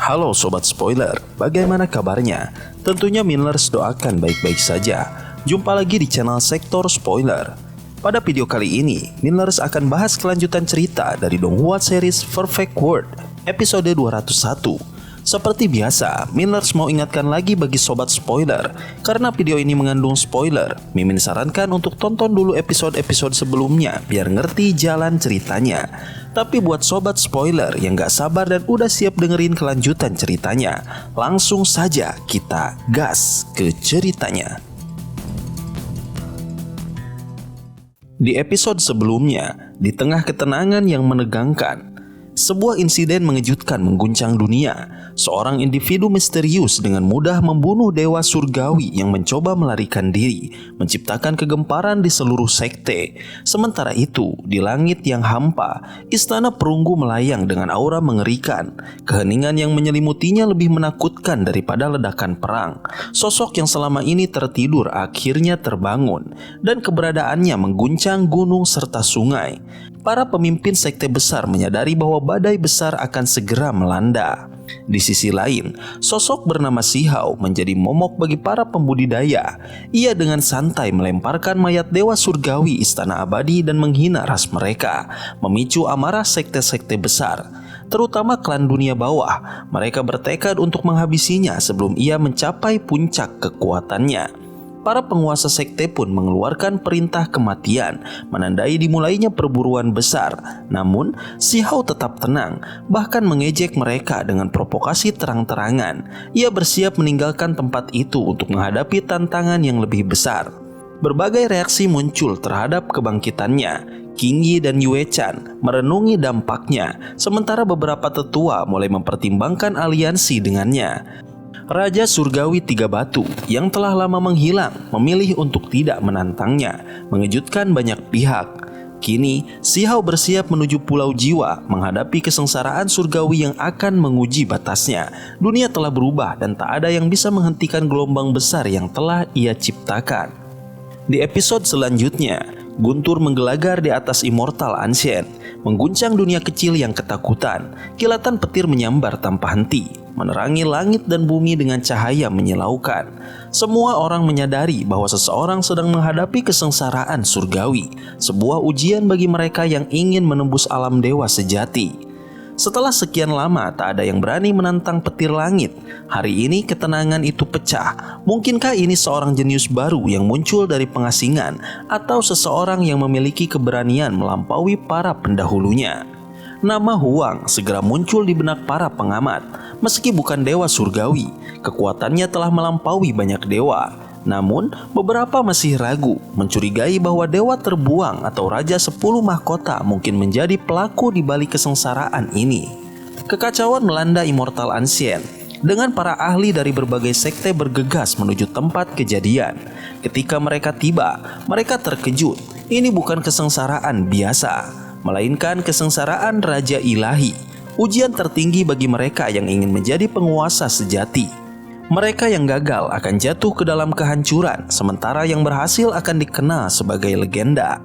Halo Sobat Spoiler, bagaimana kabarnya? Tentunya Millers doakan baik-baik saja. Jumpa lagi di channel Sektor Spoiler. Pada video kali ini, Millers akan bahas kelanjutan cerita dari Donghua series Perfect World, episode 201. Seperti biasa, Millers mau ingatkan lagi bagi Sobat Spoiler, karena video ini mengandung spoiler. Mimin sarankan untuk tonton dulu episode-episode sebelumnya, biar ngerti jalan ceritanya. Tapi buat Sobat Spoiler yang gak sabar dan udah siap dengerin kelanjutan ceritanya, langsung saja kita gas ke ceritanya. Di episode sebelumnya, di tengah ketenangan yang menegangkan, sebuah insiden mengejutkan mengguncang dunia. Seorang individu misterius dengan mudah membunuh dewa surgawi yang mencoba melarikan diri, menciptakan kegemparan di seluruh sekte. Sementara itu, di langit yang hampa, istana perunggu melayang dengan aura mengerikan. Keheningan yang menyelimutinya lebih menakutkan daripada ledakan perang. Sosok yang selama ini tertidur akhirnya terbangun, dan keberadaannya mengguncang gunung serta sungai. Para pemimpin sekte besar menyadari bahwa badai besar akan segera melanda. Di sisi lain, sosok bernama Shihao menjadi momok bagi para pembudidaya. Ia dengan santai melemparkan mayat dewa surgawi istana abadi dan menghina ras mereka, memicu amarah sekte-sekte besar, terutama klan dunia bawah. Mereka bertekad untuk menghabisinya sebelum ia mencapai puncak kekuatannya. Para penguasa sekte pun mengeluarkan perintah kematian, menandai dimulainya perburuan besar. Namun, Shihao tetap tenang, bahkan mengejek mereka dengan provokasi terang-terangan. Ia bersiap meninggalkan tempat itu untuk menghadapi tantangan yang lebih besar. Berbagai reaksi muncul terhadap kebangkitannya. Qing Yi dan Yue Chan merenungi dampaknya, sementara beberapa tetua mulai mempertimbangkan aliansi dengannya. Raja Surgawi Tiga Batu yang telah lama menghilang memilih untuk tidak menantangnya, mengejutkan banyak pihak. Kini, Shihao bersiap menuju Pulau Jiwa menghadapi kesengsaraan surgawi yang akan menguji batasnya. Dunia telah berubah dan tak ada yang bisa menghentikan gelombang besar yang telah ia ciptakan. Di episode selanjutnya, guntur menggelagar di atas Immortal Ancient, mengguncang dunia kecil yang ketakutan. Kilatan petir menyambar tanpa henti, menerangi langit dan bumi dengan cahaya menyilaukan. Semua orang menyadari bahwa seseorang sedang menghadapi kesengsaraan surgawi, sebuah ujian bagi mereka yang ingin menembus alam dewa sejati. Setelah sekian lama tak ada yang berani menantang petir langit, hari ini ketenangan itu pecah. Mungkinkah ini seorang jenius baru yang muncul dari pengasingan, atau seseorang yang memiliki keberanian melampaui para pendahulunya? Nama Huang segera muncul di benak para pengamat. Meski bukan dewa surgawi, kekuatannya telah melampaui banyak dewa. Namun, beberapa masih ragu, mencurigai bahwa dewa terbuang atau Raja 10 Mahkota mungkin menjadi pelaku di balik kesengsaraan ini. Kekacauan melanda Immortal Ancient, dengan para ahli dari berbagai sekte bergegas menuju tempat kejadian. Ketika mereka tiba, mereka terkejut. Ini bukan kesengsaraan biasa, melainkan kesengsaraan Raja Ilahi, ujian tertinggi bagi mereka yang ingin menjadi penguasa sejati. Mereka yang gagal akan jatuh ke dalam kehancuran, sementara yang berhasil akan dikenal sebagai legenda.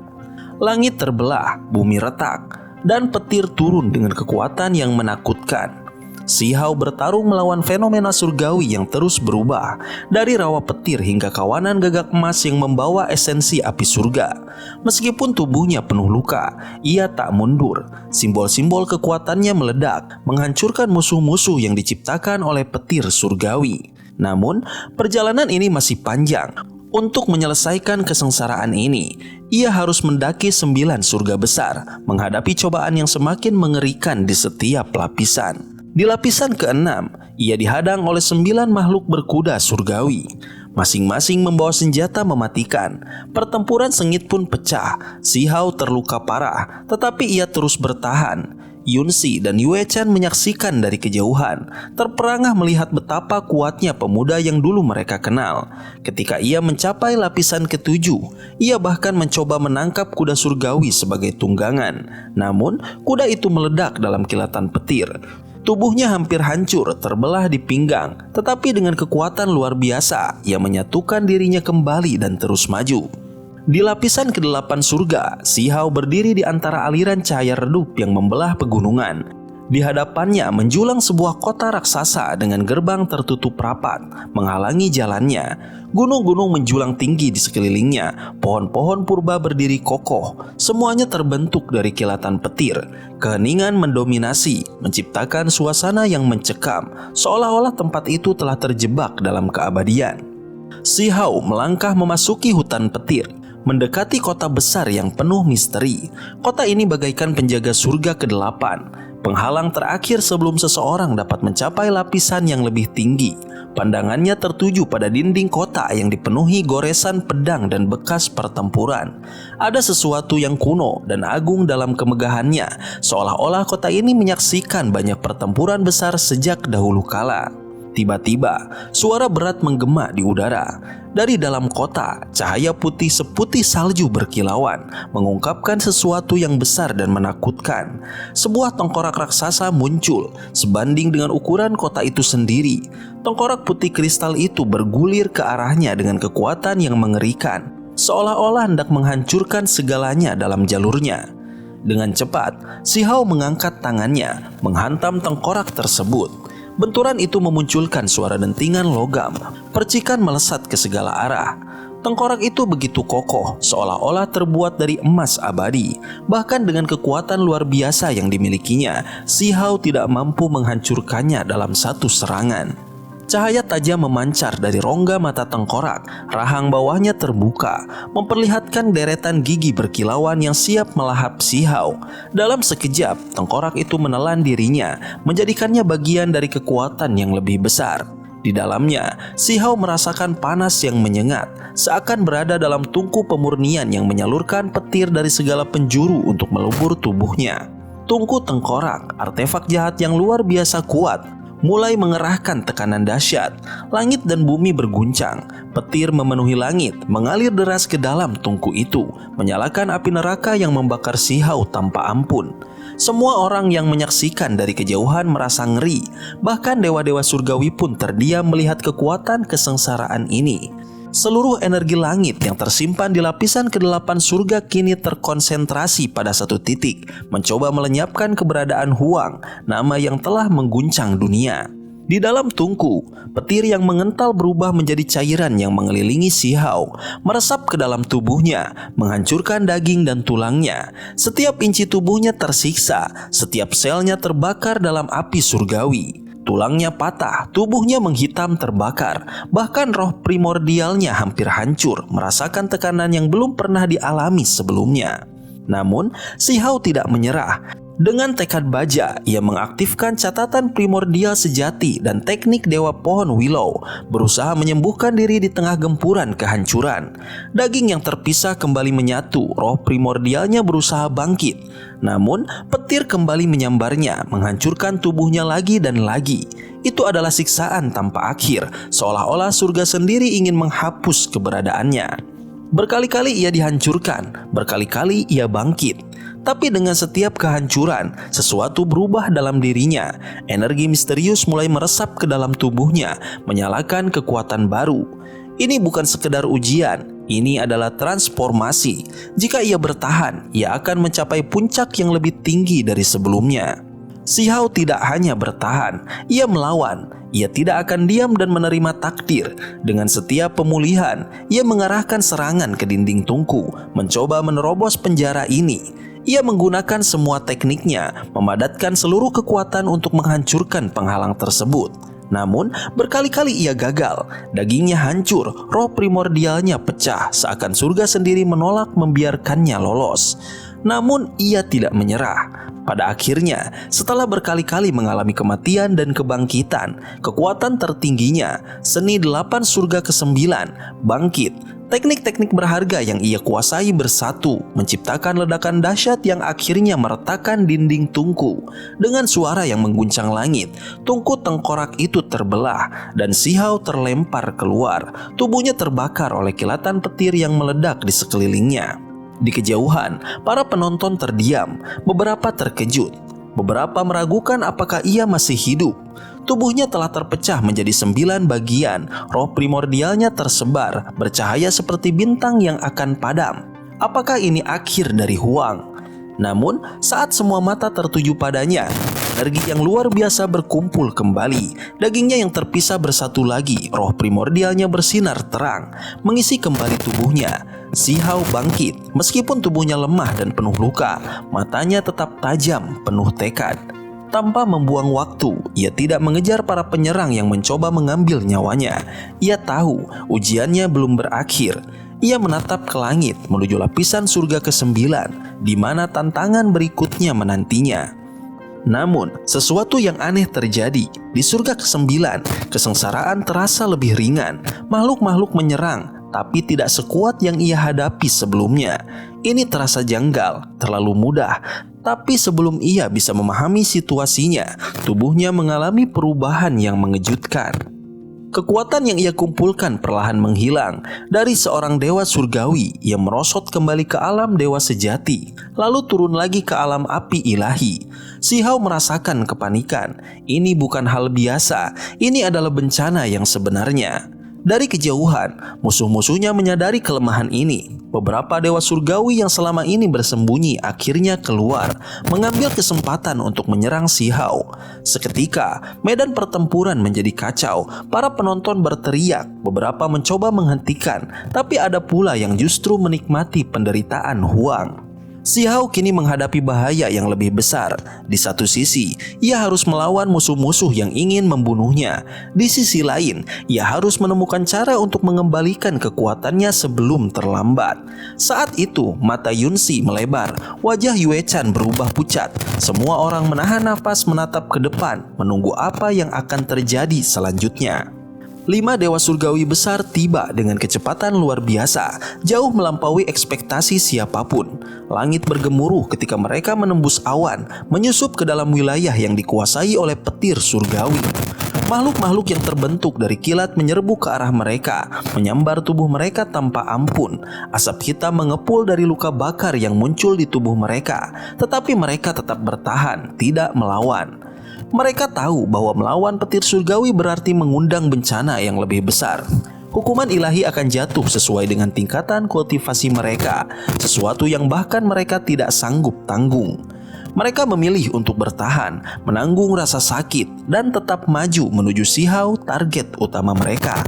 Langit terbelah, bumi retak, dan petir turun dengan kekuatan yang menakutkan. Shihao bertarung melawan fenomena surgawi yang terus berubah, dari rawa petir hingga kawanan gagak emas yang membawa esensi api surga. Meskipun tubuhnya penuh luka, ia tak mundur. Simbol-simbol kekuatannya meledak, menghancurkan musuh-musuh yang diciptakan oleh petir surgawi. Namun, perjalanan ini masih panjang. Untuk menyelesaikan kesengsaraan ini, ia harus mendaki 9 surga besar, menghadapi cobaan yang semakin mengerikan di setiap lapisan. Di lapisan ke-6, ia dihadang oleh 9 makhluk berkuda surgawi. Masing-masing membawa senjata mematikan. Pertempuran sengit pun pecah. Shihao terluka parah, tetapi ia terus bertahan. Yunsi dan Yue Chan menyaksikan dari kejauhan, terperangah melihat betapa kuatnya pemuda yang dulu mereka kenal. Ketika ia mencapai lapisan ke-7, ia bahkan mencoba menangkap kuda surgawi sebagai tunggangan. Namun, kuda itu meledak dalam kilatan petir. Tubuhnya hampir hancur, terbelah di pinggang, tetapi dengan kekuatan luar biasa, ia menyatukan dirinya kembali dan terus maju. Di lapisan ke-8 surga, Shihao berdiri di antara aliran cahaya redup yang membelah pegunungan. Di hadapannya menjulang sebuah kota raksasa dengan gerbang tertutup rapat, menghalangi jalannya. Gunung-gunung menjulang tinggi di sekelilingnya, pohon-pohon purba berdiri kokoh, semuanya terbentuk dari kilatan petir. Keheningan mendominasi, menciptakan suasana yang mencekam, seolah-olah tempat itu telah terjebak dalam keabadian. Si Hao melangkah memasuki hutan petir, mendekati kota besar yang penuh misteri. Kota ini bagaikan penjaga surga ke-8, penghalang terakhir sebelum seseorang dapat mencapai lapisan yang lebih tinggi. Pandangannya tertuju pada dinding kota yang dipenuhi goresan pedang dan bekas pertempuran. Ada sesuatu yang kuno dan agung dalam kemegahannya, seolah-olah kota ini menyaksikan banyak pertempuran besar sejak dahulu kala. Tiba-tiba, suara berat menggema di udara. Dari dalam kota, cahaya putih seputih salju berkilauan, mengungkapkan sesuatu yang besar dan menakutkan. Sebuah tengkorak raksasa muncul, sebanding dengan ukuran kota itu sendiri. Tengkorak putih kristal itu bergulir ke arahnya dengan kekuatan yang mengerikan, seolah-olah hendak menghancurkan segalanya dalam jalurnya. Dengan cepat, si Hao mengangkat tangannya, menghantam tengkorak tersebut. Benturan itu memunculkan suara dentingan logam, percikan melesat ke segala arah. Tengkorak itu begitu kokoh, seolah-olah terbuat dari emas abadi. Bahkan dengan kekuatan luar biasa yang dimilikinya, si Hao tidak mampu menghancurkannya dalam satu serangan. Cahaya tajam memancar dari rongga mata tengkorak, rahang bawahnya terbuka, memperlihatkan deretan gigi berkilauan yang siap melahap si Hao. Dalam sekejap, tengkorak itu menelan dirinya, menjadikannya bagian dari kekuatan yang lebih besar. Di dalamnya, si Hao merasakan panas yang menyengat, seakan berada dalam tungku pemurnian yang menyalurkan petir dari segala penjuru untuk melebur tubuhnya. Tungku tengkorak, artefak jahat yang luar biasa kuat, mulai mengerahkan tekanan dahsyat. Langit dan bumi berguncang, petir memenuhi langit, mengalir deras ke dalam tungku itu, menyalakan api neraka yang membakar si Hao tanpa ampun. Semua orang yang menyaksikan dari kejauhan merasa ngeri, bahkan dewa-dewa surgawi pun terdiam melihat kekuatan kesengsaraan ini. Seluruh energi langit yang tersimpan di lapisan ke-8 surga kini terkonsentrasi pada satu titik, mencoba melenyapkan keberadaan Huang, nama yang telah mengguncang dunia. Di dalam tungku, petir yang mengental berubah menjadi cairan yang mengelilingi si Hao, meresap ke dalam tubuhnya, menghancurkan daging dan tulangnya. Setiap inci tubuhnya tersiksa, setiap selnya terbakar dalam api surgawi. Tulangnya patah, tubuhnya menghitam terbakar, bahkan roh primordialnya hampir hancur, merasakan tekanan yang belum pernah dialami sebelumnya. Namun, si Hao tidak menyerah. Dengan tekad baja, ia mengaktifkan catatan primordial sejati dan teknik Dewa Pohon Willow, berusaha menyembuhkan diri di tengah gempuran kehancuran. Daging yang terpisah kembali menyatu, roh primordialnya berusaha bangkit. Namun, petir kembali menyambarnya, menghancurkan tubuhnya lagi dan lagi. Itu adalah siksaan tanpa akhir, seolah-olah surga sendiri ingin menghapus keberadaannya. Berkali-kali ia dihancurkan, berkali-kali ia bangkit. Tapi dengan setiap kehancuran, sesuatu berubah dalam dirinya. Energi misterius mulai meresap ke dalam tubuhnya, menyalakan kekuatan baru. Ini bukan sekedar ujian, ini adalah transformasi. Jika ia bertahan, ia akan mencapai puncak yang lebih tinggi dari sebelumnya. Si Hao tidak hanya bertahan, ia melawan. Ia tidak akan diam dan menerima takdir. Dengan setiap pemulihan, ia mengarahkan serangan ke dinding tungku, mencoba menerobos penjara ini. Ia menggunakan semua tekniknya, memadatkan seluruh kekuatan untuk menghancurkan penghalang tersebut. Namun, berkali-kali ia gagal. Dagingnya hancur, roh primordialnya pecah, seakan surga sendiri menolak membiarkannya lolos. Namun, ia tidak menyerah. Pada akhirnya, setelah berkali-kali mengalami kematian dan kebangkitan, kekuatan tertingginya, seni 8 surga ke-9, bangkit. Teknik-teknik berharga yang ia kuasai bersatu, menciptakan ledakan dahsyat yang akhirnya meretakan dinding tungku. Dengan suara yang mengguncang langit, tungku tengkorak itu terbelah dan si Hao terlempar keluar. Tubuhnya terbakar oleh kilatan petir yang meledak di sekelilingnya. Di kejauhan, para penonton terdiam, beberapa terkejut, beberapa meragukan apakah ia masih hidup. Tubuhnya telah terpecah menjadi 9 bagian, roh primordialnya tersebar, bercahaya seperti bintang yang akan padam. Apakah ini akhir dari Huang? Namun, saat semua mata tertuju padanya, Energi yang luar biasa berkumpul kembali. Dagingnya yang terpisah bersatu lagi. Roh primordialnya bersinar terang, mengisi kembali tubuhnya. Si Hao bangkit. Meskipun tubuhnya lemah dan penuh luka, matanya tetap tajam, penuh tekad. Tanpa membuang waktu, ia tidak mengejar para penyerang yang mencoba mengambil nyawanya. Ia tahu ujiannya belum berakhir. Ia menatap ke langit menuju lapisan surga ke-9, di mana tantangan berikutnya menantinya. Namun, sesuatu yang aneh terjadi. Di surga ke-9, kesengsaraan terasa lebih ringan. Makhluk-makhluk menyerang, tapi tidak sekuat yang ia hadapi sebelumnya. Ini terasa janggal, terlalu mudah. Tapi sebelum ia bisa memahami situasinya, tubuhnya mengalami perubahan yang mengejutkan. Kekuatan yang ia kumpulkan perlahan menghilang. Dari seorang dewa surgawi yang merosot kembali ke alam dewa sejati, lalu turun lagi ke alam api ilahi. Si Hao merasakan kepanikan. Ini bukan hal biasa, ini adalah bencana yang sebenarnya. Dari kejauhan, musuh-musuhnya menyadari kelemahan ini. Beberapa dewa surgawi yang selama ini bersembunyi akhirnya keluar, mengambil kesempatan untuk menyerang si Hao. Seketika, medan pertempuran menjadi kacau. Para penonton berteriak, beberapa mencoba menghentikan, tapi ada pula yang justru menikmati penderitaan Huang. Si Hao kini menghadapi bahaya yang lebih besar. Di satu sisi, ia harus melawan musuh-musuh yang ingin membunuhnya. Di sisi lain, ia harus menemukan cara untuk mengembalikan kekuatannya sebelum terlambat. Saat itu, mata Yunsi melebar, wajah Yue Chan berubah pucat. Semua orang menahan nafas menatap ke depan, menunggu apa yang akan terjadi selanjutnya. 5 dewa surgawi besar tiba dengan kecepatan luar biasa, jauh melampaui ekspektasi siapapun. Langit bergemuruh ketika mereka menembus awan, menyusup ke dalam wilayah yang dikuasai oleh petir surgawi. Makhluk-makhluk yang terbentuk dari kilat menyerbu ke arah mereka, menyambar tubuh mereka tanpa ampun. Asap hitam mengepul dari luka bakar yang muncul di tubuh mereka, tetapi mereka tetap bertahan, tidak melawan. Mereka tahu bahwa melawan petir surgawi berarti mengundang bencana yang lebih besar. Hukuman ilahi akan jatuh sesuai dengan tingkatan kultivasi mereka, sesuatu yang bahkan mereka tidak sanggup tanggung. Mereka memilih untuk bertahan, menanggung rasa sakit, dan tetap maju menuju Si Hao, target utama mereka.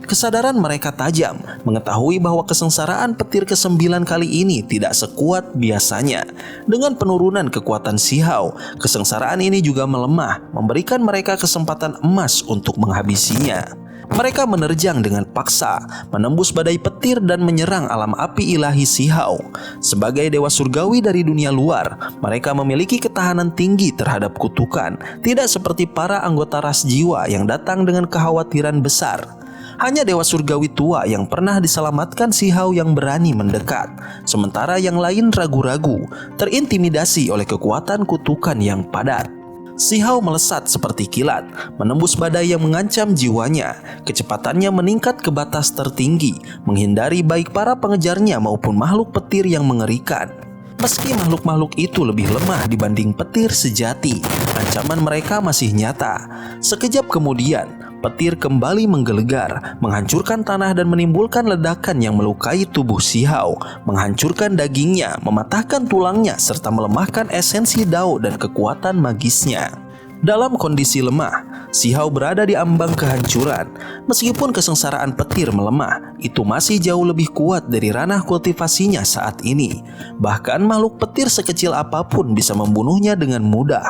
Kesadaran mereka tajam, mengetahui bahwa kesengsaraan petir ke-9 kali ini tidak sekuat biasanya. Dengan penurunan kekuatan Si Hao, kesengsaraan ini juga melemah, memberikan mereka kesempatan emas untuk menghabisinya. Mereka menerjang dengan paksa, menembus badai petir dan menyerang alam api ilahi Si Hao. Sebagai dewa surgawi dari dunia luar, mereka memiliki ketahanan tinggi terhadap kutukan, tidak seperti para anggota ras jiwa yang datang dengan kekhawatiran besar. Hanya dewa surgawi tua yang pernah diselamatkan Si Hao yang berani mendekat, sementara yang lain ragu-ragu, terintimidasi oleh kekuatan kutukan yang padat. Si Hao melesat seperti kilat, menembus badai yang mengancam jiwanya. Kecepatannya meningkat ke batas tertinggi, menghindari baik para pengejarnya maupun makhluk petir yang mengerikan. Meski makhluk-makhluk itu lebih lemah dibanding petir sejati, ancaman mereka masih nyata. Sekejap kemudian, petir kembali menggelegar, menghancurkan tanah dan menimbulkan ledakan yang melukai tubuh Si Hao, menghancurkan dagingnya, mematahkan tulangnya, serta melemahkan esensi Dao dan kekuatan magisnya. Dalam kondisi lemah, Si Hao berada di ambang kehancuran. Meskipun kesengsaraan petir melemah, itu masih jauh lebih kuat dari ranah kultivasinya saat ini. Bahkan makhluk petir sekecil apapun bisa membunuhnya dengan mudah.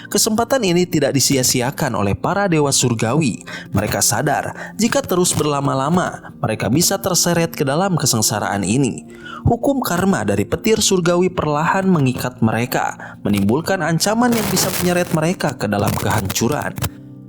Kesempatan ini tidak disia-siakan oleh para dewa surgawi. Mereka sadar, jika terus berlama-lama, mereka bisa terseret ke dalam kesengsaraan ini. Hukum karma dari petir surgawi perlahan mengikat mereka, menimbulkan ancaman yang bisa menyeret mereka ke dalam kehancuran.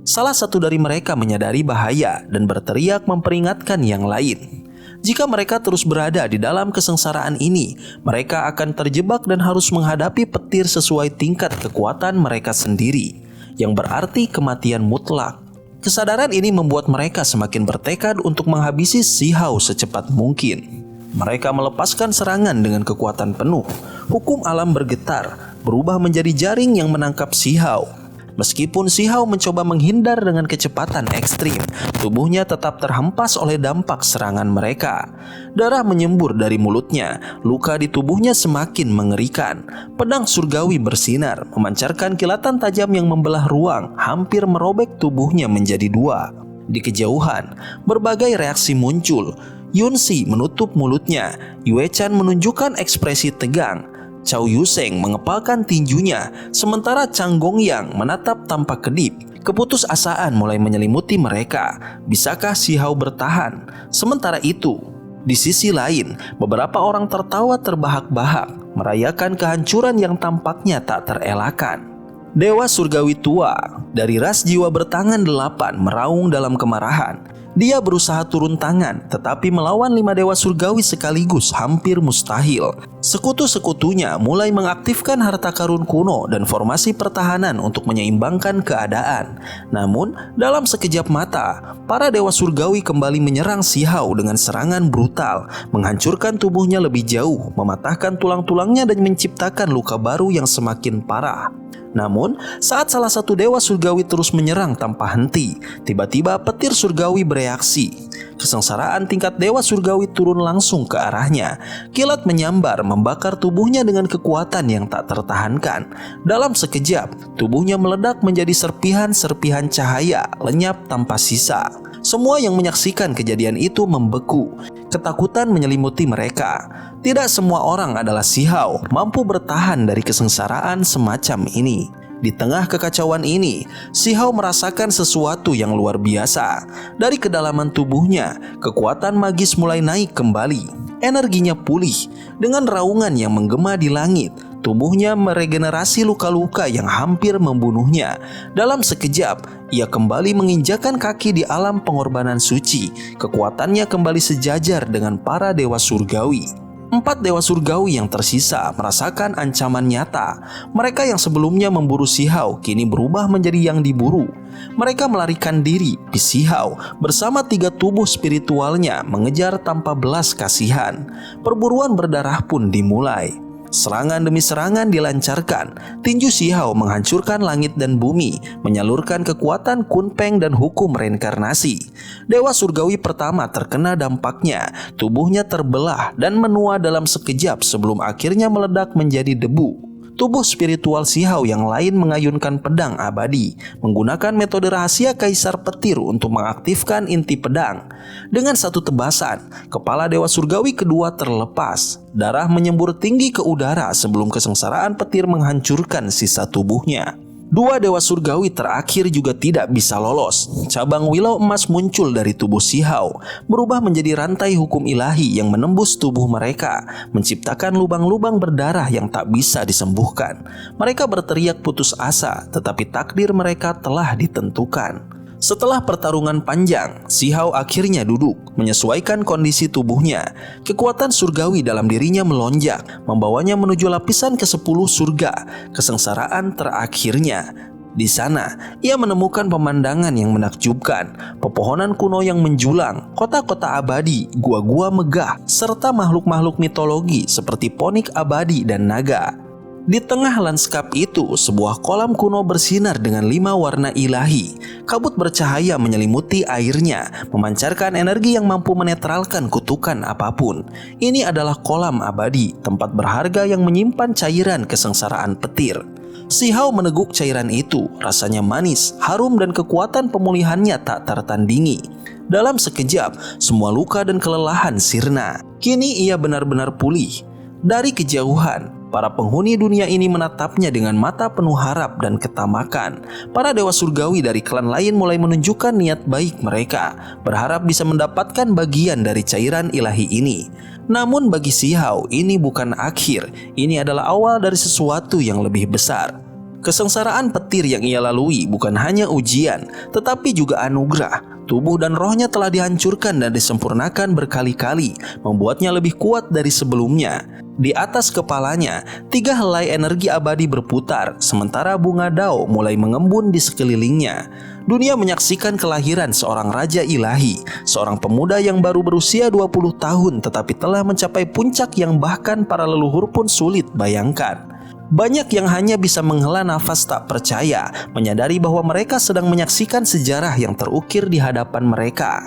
Salah satu dari mereka menyadari bahaya dan berteriak memperingatkan yang lain. Jika mereka terus berada di dalam kesengsaraan ini, mereka akan terjebak dan harus menghadapi petir sesuai tingkat kekuatan mereka sendiri, yang berarti kematian mutlak. Kesadaran ini membuat mereka semakin bertekad untuk menghabisi Si Hao secepat mungkin. Mereka melepaskan serangan dengan kekuatan penuh. Hukum alam bergetar, berubah menjadi jaring yang menangkap Si Hao. Meskipun Si Hao mencoba menghindar dengan kecepatan ekstrim, tubuhnya tetap terhempas oleh dampak serangan mereka. Darah menyembur dari mulutnya, luka di tubuhnya semakin mengerikan. Pedang surgawi bersinar, memancarkan kilatan tajam yang membelah ruang, hampir merobek tubuhnya menjadi dua. Di kejauhan, berbagai reaksi muncul. Yun Si menutup mulutnya, Yue Chan menunjukkan ekspresi tegang, Cao Yuseng mengepalkan tinjunya, sementara Chang Gongyang menatap tanpa kedip. Keputusasaan mulai menyelimuti mereka. Bisakah Si Hao bertahan? Sementara itu, di sisi lain, beberapa orang tertawa terbahak-bahak, merayakan kehancuran yang tampaknya tak terelakkan. Dewa surgawi tua dari ras jiwa bertangan 8 meraung dalam kemarahan. Dia berusaha turun tangan, tetapi melawan 5 dewa surgawi sekaligus hampir mustahil. Sekutu-sekutunya mulai mengaktifkan harta karun kuno dan formasi pertahanan untuk menyeimbangkan keadaan. Namun, dalam sekejap mata, para dewa surgawi kembali menyerang Si Hao dengan serangan brutal, menghancurkan tubuhnya lebih jauh, mematahkan tulang-tulangnya dan menciptakan luka baru yang semakin parah. Namun, saat salah satu dewa surgawi terus menyerang tanpa henti, tiba-tiba petir surgawi bereaksi. Kesengsaraan tingkat dewa surgawi turun langsung ke arahnya. Kilat menyambar membakar tubuhnya dengan kekuatan yang tak tertahankan. Dalam sekejap, tubuhnya meledak menjadi serpihan-serpihan cahaya, lenyap tanpa sisa. Semua yang menyaksikan kejadian itu membeku. Ketakutan menyelimuti mereka. Tidak semua orang adalah Si Hao mampu bertahan dari kesengsaraan semacam ini. Di tengah kekacauan ini, Si Hao merasakan sesuatu yang luar biasa. Dari kedalaman tubuhnya, kekuatan magis mulai naik kembali. Energinya pulih. Dengan raungan yang menggema di langit, tubuhnya meregenerasi luka-luka yang hampir membunuhnya. Dalam sekejap, ia kembali menginjakan kaki di alam pengorbanan suci. Kekuatannya kembali sejajar dengan para dewa surgawi. 4 dewa surgawi yang tersisa merasakan ancaman nyata. Mereka yang sebelumnya memburu Si Hao kini berubah menjadi yang diburu. Mereka melarikan diri di Si Hao bersama 3 tubuh spiritualnya mengejar tanpa belas kasihan. Perburuan berdarah pun dimulai. Serangan demi serangan dilancarkan. Tinju Si Hao menghancurkan langit dan bumi, menyalurkan kekuatan Kunpeng dan hukum reinkarnasi. Dewa surgawi pertama terkena dampaknya. Tubuhnya terbelah dan menua dalam sekejap sebelum akhirnya meledak menjadi debu. Tubuh spiritual Si Hao yang lain mengayunkan pedang abadi, menggunakan metode rahasia Kaisar Petir untuk mengaktifkan inti pedang. Dengan satu tebasan, kepala dewa surgawi kedua terlepas. Darah menyembur tinggi ke udara sebelum kesengsaraan petir menghancurkan sisa tubuhnya. 2 dewa surgawi terakhir juga tidak bisa lolos. Cabang wilau emas muncul dari tubuh Si Hao, berubah menjadi rantai hukum ilahi yang menembus tubuh mereka, menciptakan lubang-lubang berdarah yang tak bisa disembuhkan. Mereka berteriak putus asa, tetapi takdir mereka telah ditentukan. Setelah pertarungan panjang, Si Hao akhirnya duduk, menyesuaikan kondisi tubuhnya. Kekuatan surgawi dalam dirinya melonjak, membawanya menuju lapisan ke-10 surga, kesengsaraan terakhirnya. Di sana, ia menemukan pemandangan yang menakjubkan, pepohonan kuno yang menjulang, kota-kota abadi, gua-gua megah, serta makhluk-makhluk mitologi seperti ponik abadi dan naga. Di tengah lanskap itu, sebuah kolam kuno bersinar dengan 5 warna ilahi. Kabut bercahaya menyelimuti airnya, memancarkan energi yang mampu menetralkan kutukan apapun. Ini adalah kolam abadi, tempat berharga yang menyimpan cairan kesengsaraan petir. Si Hao meneguk cairan itu, rasanya manis, harum dan kekuatan pemulihannya tak tertandingi. Dalam sekejap, semua luka dan kelelahan sirna. Kini ia benar-benar pulih. Dari kejauhan, para penghuni dunia ini menatapnya dengan mata penuh harap dan ketamakan. Para dewa surgawi dari klan lain mulai menunjukkan niat baik mereka, berharap bisa mendapatkan bagian dari cairan ilahi ini. Namun bagi Si Hao, ini bukan akhir. Ini adalah awal dari sesuatu yang lebih besar. Kesengsaraan petir yang ia lalui bukan hanya ujian, tetapi juga anugerah. Tubuh dan rohnya telah dihancurkan dan disempurnakan berkali-kali, membuatnya lebih kuat dari sebelumnya. Di atas kepalanya, 3 helai energi abadi berputar, sementara bunga dao mulai mengembun di sekelilingnya. Dunia menyaksikan kelahiran seorang raja ilahi, seorang pemuda yang baru berusia 20 tahun tetapi telah mencapai puncak yang bahkan para leluhur pun sulit bayangkan. Banyak yang hanya bisa menghela nafas tak percaya, menyadari bahwa mereka sedang menyaksikan sejarah yang terukir di hadapan mereka.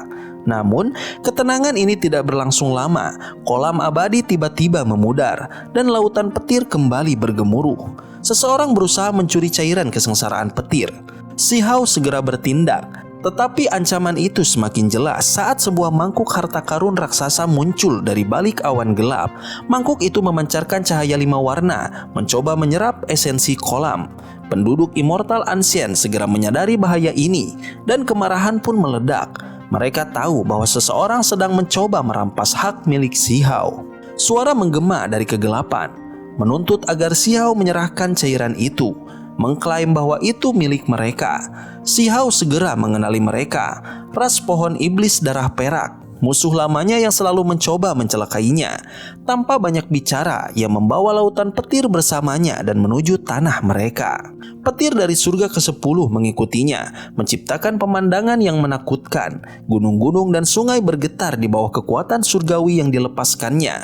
Namun, ketenangan ini tidak berlangsung lama. Kolam abadi tiba-tiba memudar, dan lautan petir kembali bergemuruh. Seseorang berusaha mencuri cairan kesengsaraan petir. Si Hao segera bertindak. Tetapi ancaman itu semakin jelas saat sebuah mangkuk harta karun raksasa muncul dari balik awan gelap. Mangkuk itu memancarkan cahaya 5 warna, mencoba menyerap esensi kolam. Penduduk Immortal Ancient segera menyadari bahaya ini, dan kemarahan pun meledak. Mereka tahu bahwa seseorang sedang mencoba merampas hak milik Si Hao. Suara menggema dari kegelapan, menuntut agar Si Hao menyerahkan cairan itu, mengklaim bahwa itu milik mereka. Si Hao segera mengenali mereka, ras pohon iblis darah perak, musuh lamanya yang selalu mencoba mencelakainya. Tanpa banyak bicara, ia membawa lautan petir bersamanya dan menuju tanah mereka. Petir dari surga ke-10 mengikutinya, menciptakan pemandangan yang menakutkan. Gunung-gunung dan sungai bergetar di bawah kekuatan surgawi yang dilepaskannya.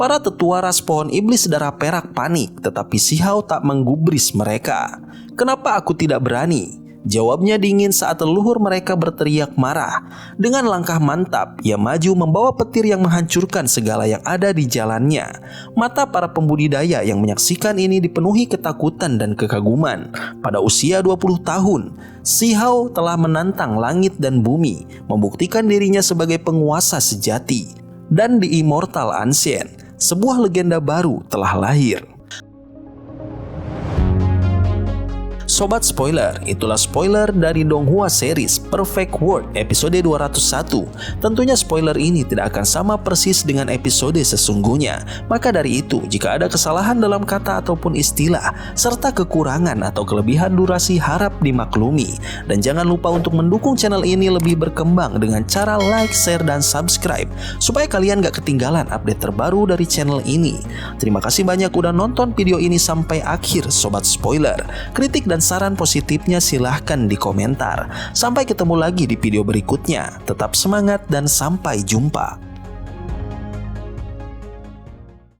Para tetua ras pohon iblis darah perak panik, tetapi Si Hao tak menggubris mereka. "Kenapa aku tidak berani?" Jawabnya dingin saat leluhur mereka berteriak marah. Dengan langkah mantap, ia maju membawa petir yang menghancurkan segala yang ada di jalannya. Mata para pembudidaya yang menyaksikan ini dipenuhi ketakutan dan kekaguman. Pada usia 20 tahun, Si Hao telah menantang langit dan bumi, membuktikan dirinya sebagai penguasa sejati. Dan di Immortal Ancient, sebuah legenda baru telah lahir. Sobat spoiler, itulah spoiler dari Donghua series Perfect World episode 201. Tentunya spoiler ini tidak akan sama persis dengan episode sesungguhnya. Maka dari itu, jika ada kesalahan dalam kata ataupun istilah, serta kekurangan atau kelebihan durasi harap dimaklumi. Dan jangan lupa untuk mendukung channel ini lebih berkembang dengan cara like, share, dan subscribe, supaya kalian gak ketinggalan update terbaru dari channel ini. Terima kasih banyak udah nonton video ini sampai akhir, Sobat Spoiler. Kritik dan saran positifnya silahkan di komentar. Sampai ketemu lagi di video berikutnya. Tetap semangat dan sampai jumpa.